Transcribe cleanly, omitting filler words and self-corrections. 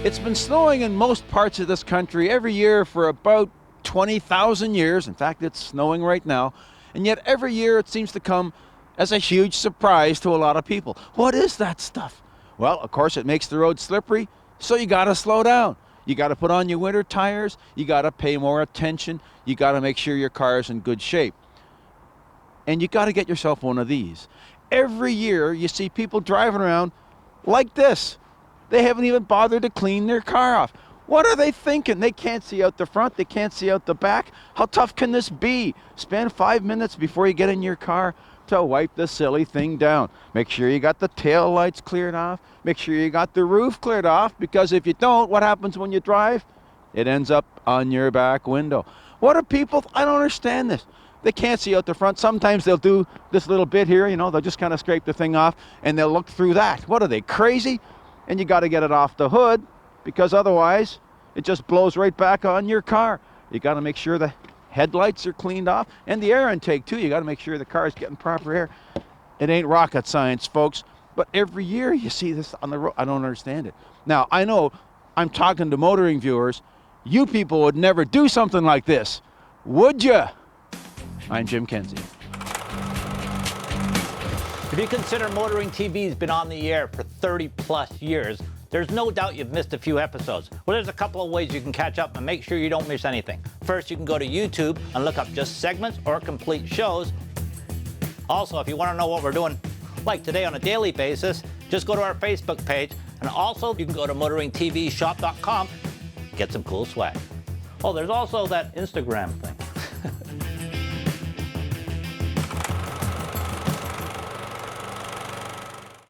It's been snowing in most parts of this country every year for about 20,000 years. In fact, it's snowing right now. And yet every year it seems to come as a huge surprise to a lot of people. What is that stuff? Well, of course, it makes the road slippery, so you got to slow down. You got to put on your winter tires. You got to pay more attention. You got to make sure your car is in good shape. And you got to get yourself one of these. Every year you see people driving around like this. They haven't even bothered to clean their car off. What are they thinking? They can't see out the front. They can't see out the back. How tough can this be? Spend 5 minutes before you get in your car to wipe the silly thing down. Make sure you got the tail lights cleared off. Make sure you got the roof cleared off, because if you don't, what happens when you drive? It ends up on your back window. What are people? I don't understand this. They can't see out the front. Sometimes they'll do this little bit here, they'll just kind of scrape the thing off and they'll look through that. What are they, crazy? And you got to get it off the hood, because otherwise it just blows right back on your car. You got to make sure the headlights are cleaned off, and the air intake too. You got to make sure the car is getting proper air. It ain't rocket science, folks, but every year you see this on the road. I don't understand it. Now, I know I'm talking to motoring viewers. You people would never do something like this, would you? I'm Jim Kenzie. If you consider Motoring TV's been on the air for 30 plus years, there's no doubt you've missed a few episodes. Well, there's a couple of ways you can catch up and make sure you don't miss anything. First, you can go to YouTube and look up just segments or complete shows. Also, if you want to know what we're doing, like today on a daily basis, just go to our Facebook page. And also, you can go to motoringtvshop.com, get some cool swag. Oh, there's also that Instagram thing.